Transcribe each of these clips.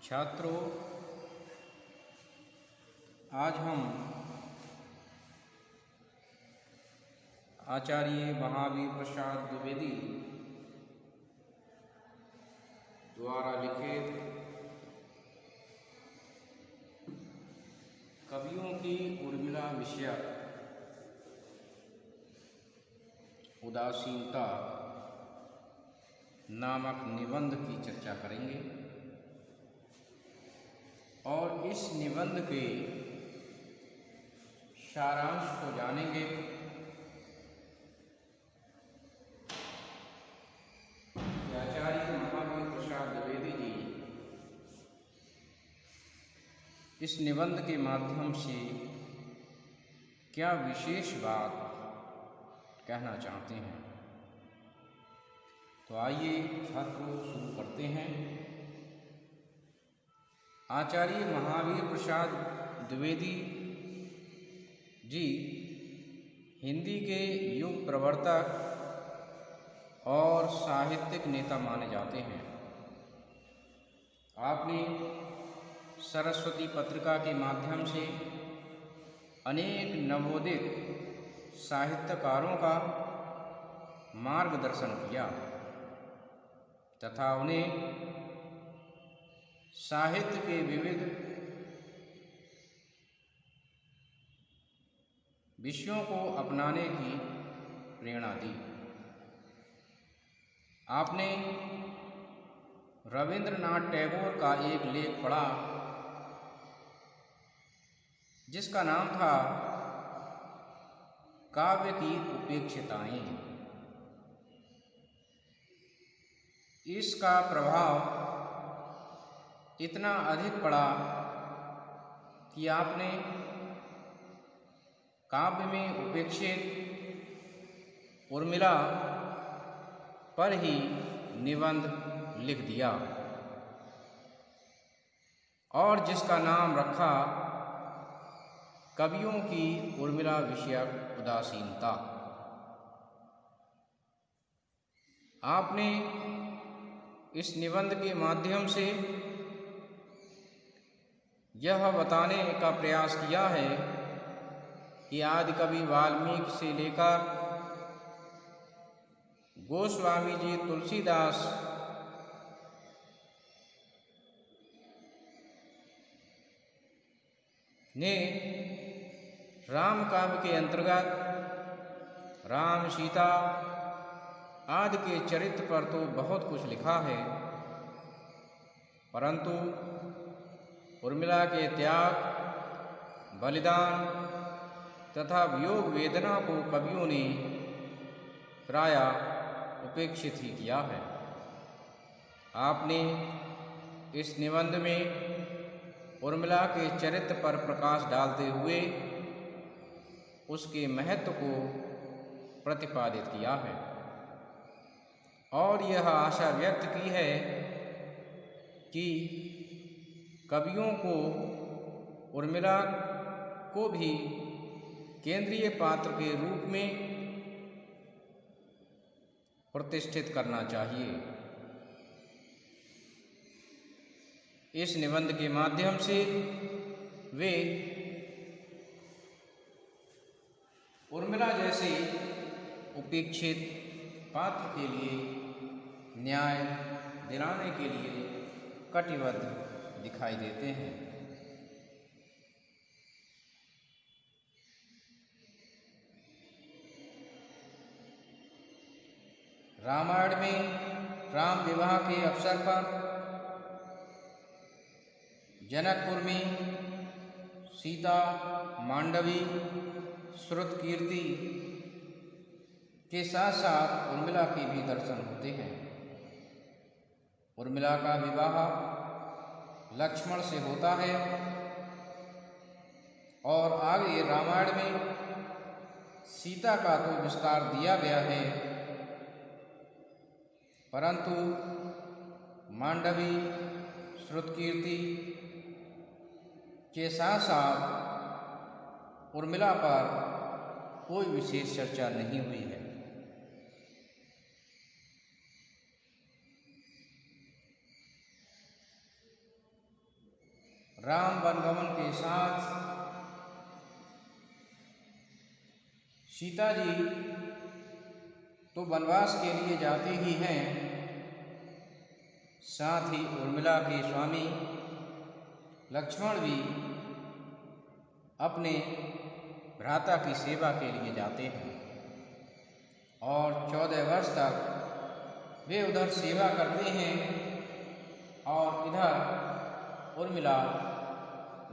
छात्रों, आज हम आचार्य महावीर प्रसाद द्विवेदी द्वारा लिखित कवियों की उर्मिला विषयक उदासीनता नामक निबंध की चर्चा करेंगे और इस निबंध के सारांश को जानेंगे। आचार्य महावीर प्रसाद द्विवेदी जी इस निबंध के माध्यम से क्या विशेष बात कहना चाहते हैं। तो आइए छात्रों शुरू करते हैं। आचार्य महावीर प्रसाद द्विवेदी जी हिंदी के युग प्रवर्तक और साहित्यिक नेता माने जाते हैं। आपने सरस्वती पत्रिका के माध्यम से अनेक नवोदित साहित्यकारों का मार्गदर्शन किया तथा उन्हें साहित्य के विविध विषयों को अपनाने की प्रेरणा दी। आपने रविंद्रनाथ टैगोर का एक लेख पढ़ा जिसका नाम था काव्य की उपेक्षिताएं। इसका प्रभाव इतना अधिक पड़ा कि आपने काव्य में उपेक्षित उर्मिला पर ही निबंध लिख दिया और जिसका नाम रखा कवियों की उर्मिला विषयक उदासीनता। आपने इस निबंध के माध्यम से यह बताने का प्रयास किया है कि आदि कवि वाल्मीकि से लेकर गोस्वामी जी तुलसीदास ने राम काव्य के अंतर्गत राम सीता आदि के चरित्र पर तो बहुत कुछ लिखा है, परंतु उर्मिला के त्याग, बलिदान तथा वियोग वेदना को कवियों ने प्रायः उपेक्षित ही किया है। आपने इस निबंध में उर्मिला के चरित्र पर प्रकाश डालते हुए उसके महत्व को प्रतिपादित किया है और यह आशा व्यक्त की है कि कवियों को उर्मिला को भी केंद्रीय पात्र के रूप में प्रतिष्ठित करना चाहिए। इस निबंध के माध्यम से वे उर्मिला जैसे उपेक्षित पात्र के लिए न्याय दिलाने के लिए कटिबद्ध दिखाई देते हैं। रामायण में राम विवाह के अवसर पर जनकपुर में सीता, मांडवी, श्रुतकीर्ति के साथ साथ उर्मिला के भी दर्शन होते हैं। उर्मिला का विवाह लक्ष्मण से होता है और आगे रामायण में सीता का तो विस्तार दिया गया है, परंतु मांडवी, श्रुतकीर्ति के साथ साथ उर्मिला पर कोई विशेष चर्चा नहीं हुई है। राम वनगमन के साथ सीता जी तो वनवास के लिए जाते ही हैं, साथ ही उर्मिला के स्वामी लक्ष्मण भी अपने भ्राता की सेवा के लिए जाते हैं और 14 वर्ष तक वे उधर सेवा करते हैं और इधर उर्मिला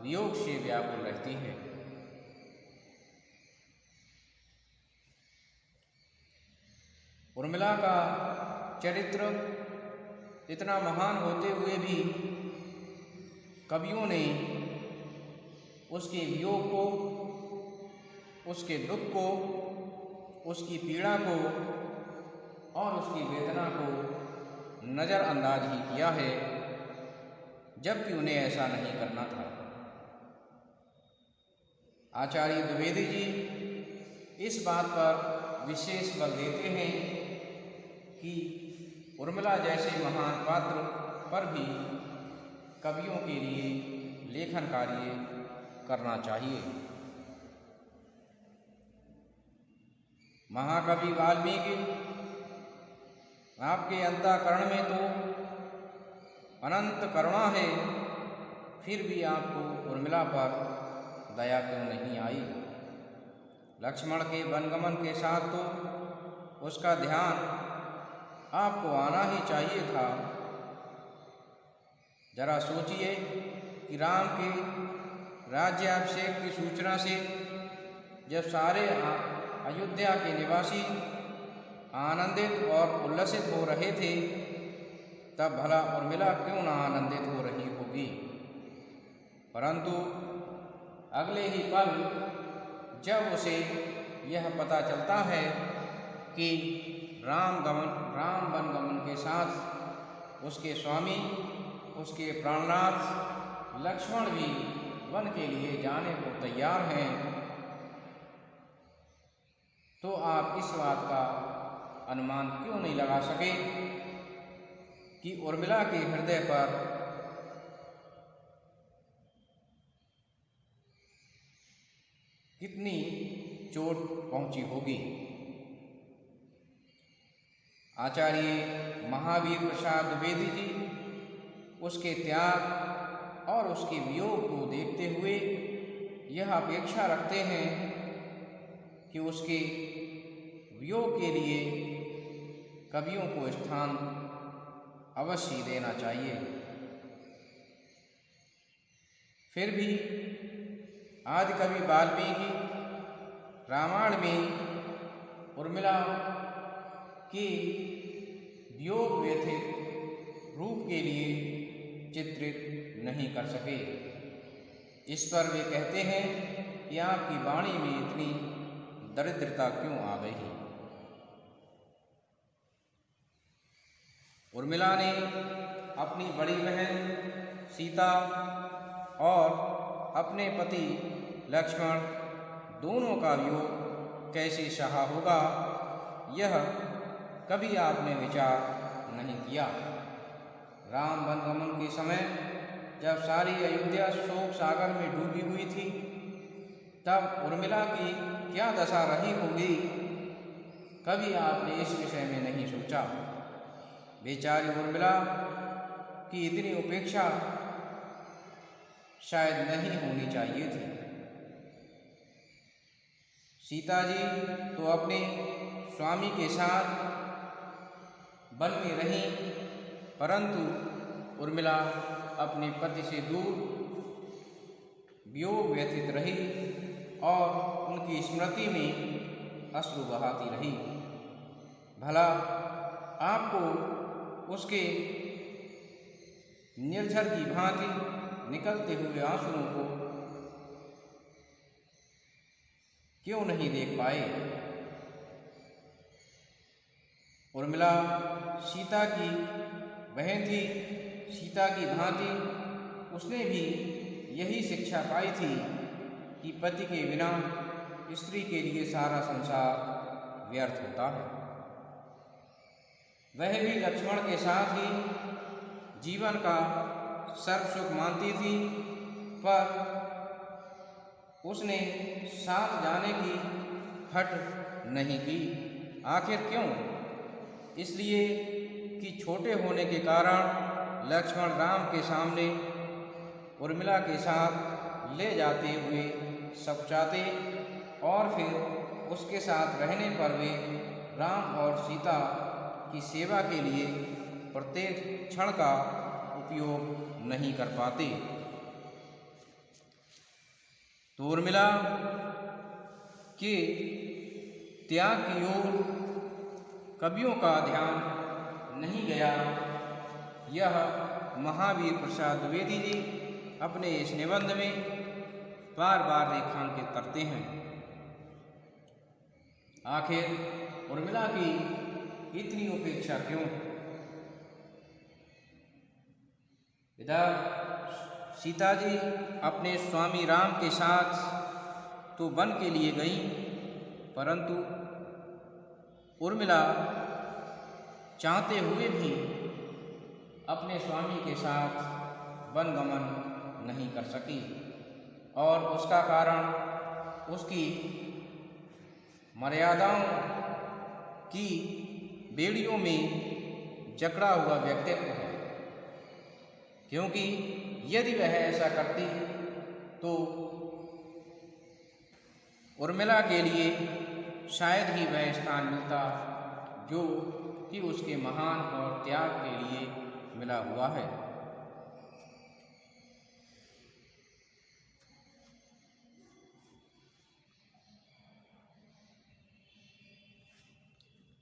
वियोग से व्याकुल रहती है। उर्मिला का चरित्र इतना महान होते हुए भी कवियों ने उसके वियोग को, उसके दुख को, उसकी पीड़ा को और उसकी वेदना को नज़रअंदाज ही किया है, जबकि उन्हें ऐसा नहीं करना था। आचार्य द्विवेदी जी इस बात पर विशेष बल देते हैं कि उर्मिला जैसे महान पात्र पर भी कवियों के लिए लेखन कार्य करना चाहिए। महाकवि वाल्मीकि आपके अंतःकरण में तो अनंत करुणा है, फिर भी आपको उर्मिला पर दया क्यों नहीं आई? लक्ष्मण के वनगमन के साथ तो उसका ध्यान आपको आना ही चाहिए था। जरा सोचिए कि राम के राज्याभिषेक की सूचना से जब सारे अयोध्या के निवासी आनंदित और उल्लसित हो रहे थे, तब भला उर्मिला क्यों न आनंदित हो रही होगी? परंतु अगले ही पल जब उसे यह पता चलता है कि राम वनगमन के साथ उसके स्वामी, उसके प्राणनाथ लक्ष्मण भी वन के लिए जाने को तैयार हैं, तो आप इस बात का अनुमान क्यों नहीं लगा सके कि उर्मिला के हृदय पर कितनी चोट पहुंची होगी? आचार्य महावीर प्रसाद द्विवेदी जी उसके त्याग और उसके वियोग को देखते हुए यह अपेक्षा रखते हैं कि उसके वियोग के लिए कवियों को स्थान अवश्य देना चाहिए। फिर भी आदिकवि वाल्मीकि रामायण में उर्मिला के वियोग व्यथित रूप के लिए चित्रित नहीं कर सके। इस पर वे कहते हैं कि आपकी वाणी में इतनी दरिद्रता क्यों आ गई? उर्मिला ने अपनी बड़ी बहन सीता और अपने पति लक्ष्मण दोनों का वियोग कैसे सहा होगा, यह कभी आपने विचार नहीं किया। राम वनगमन के समय जब सारी अयोध्या शोक सागर में डूबी हुई थी, तब उर्मिला की क्या दशा रही होगी, कभी आपने इस विषय में नहीं सोचा। बेचारी उर्मिला की इतनी उपेक्षा शायद नहीं होनी चाहिए थी। सीता जी तो अपने स्वामी के साथ वन में रहीं, परंतु उर्मिला अपने पति से दूर वियोग व्यथित रही और उनकी स्मृति में अश्रु बहाती रही। भला आपको उसके निर्झर की भांति निकलते हुए आंसुओं को क्यों नहीं देख पाए? उर्मिला सीता की बहन थी, सीता की भांति उसने भी यही शिक्षा पाई थी कि पति के बिना स्त्री के लिए सारा संसार व्यर्थ होता है। वह भी लक्ष्मण के साथ ही जीवन का सर्व सुख मानती थी पर उसने साथ जाने की हट नहीं की। आखिर क्यों? इसलिए कि छोटे होने के कारण लक्ष्मण राम के सामने उर्मिला के साथ ले जाते हुए सकुचाते और फिर उसके साथ रहने पर वे राम और सीता की सेवा के लिए प्रत्येक क्षण का उपयोग नहीं कर पाते। तो उर्मिला के त्याग की ओर कवियों का ध्यान नहीं गया। यह महावीर प्रसाद द्विवेदी जी अपने इस निबंध में बार बार रेखांकित करते हैं। आखिर उर्मिला की इतनी उपेक्षा क्यों? इधर सीता जी अपने स्वामी राम के साथ तो वन के लिए गई, परंतु उर्मिला चाहते हुए भी अपने स्वामी के साथ वन गमन नहीं कर सकी और उसका कारण उसकी मर्यादाओं की बेड़ियों में जकड़ा हुआ व्यक्तित्व है। क्योंकि यदि वह ऐसा करती तो उर्मिला के लिए शायद ही वह स्थान मिलता जो कि उसके महान और त्याग के लिए मिला हुआ है।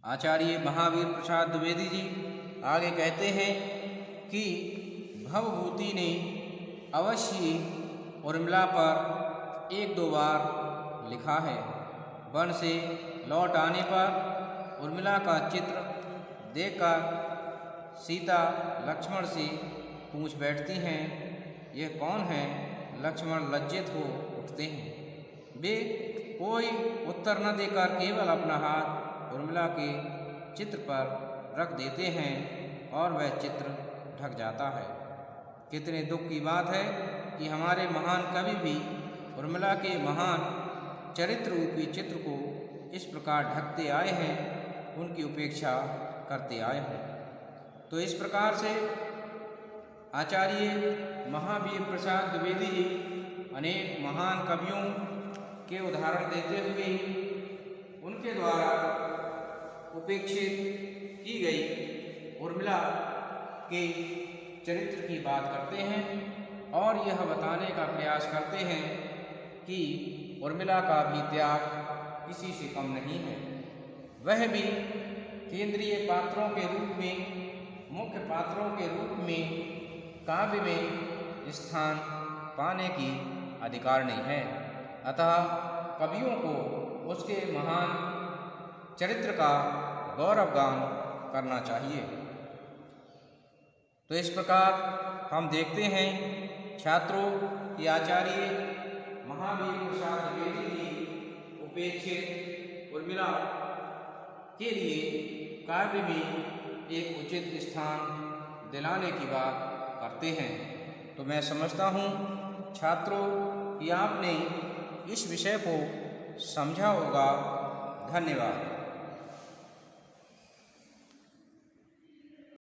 आचार्य महावीर प्रसाद द्विवेदी जी आगे कहते हैं कि भवभूति ने अवश्य उर्मिला पर एक दो बार लिखा है। वन से लौट आने पर उर्मिला का चित्र देखकर सीता लक्ष्मण से पूछ बैठती हैं, यह कौन है? लक्ष्मण लज्जित हो उठते हैं। वे कोई उत्तर न देकर केवल अपना हाथ उर्मिला के चित्र पर रख देते हैं और वह चित्र ढक जाता है। कितने दुख की बात है कि हमारे महान कवि भी उर्मिला के महान चरित्र रूपी चित्र को इस प्रकार ढकते आए हैं, उनकी उपेक्षा करते आए हैं। तो इस प्रकार से आचार्य महावीर प्रसाद द्विवेदी जी अनेक महान कवियों के उदाहरण देते हुए उनके द्वारा उपेक्षित की गई उर्मिला के चरित्र की बात करते हैं और यह बताने का प्रयास करते हैं कि उर्मिला का भी त्याग किसी से कम नहीं है। वह भी केंद्रीय पात्रों के रूप में, मुख्य पात्रों के रूप में काव्य में स्थान पाने की अधिकारिणी है। अतः कवियों को उसके महान चरित्र का गौरवगान करना चाहिए। तो इस प्रकार हम देखते हैं छात्रों की आचार्य महावीर प्रसाद द्विवेदी जी उपेक्षित उर्मिला के लिए काव्य में एक उचित स्थान दिलाने की बात करते हैं। तो मैं समझता हूँ छात्रों कि आपने इस विषय को समझा होगा। धन्यवाद।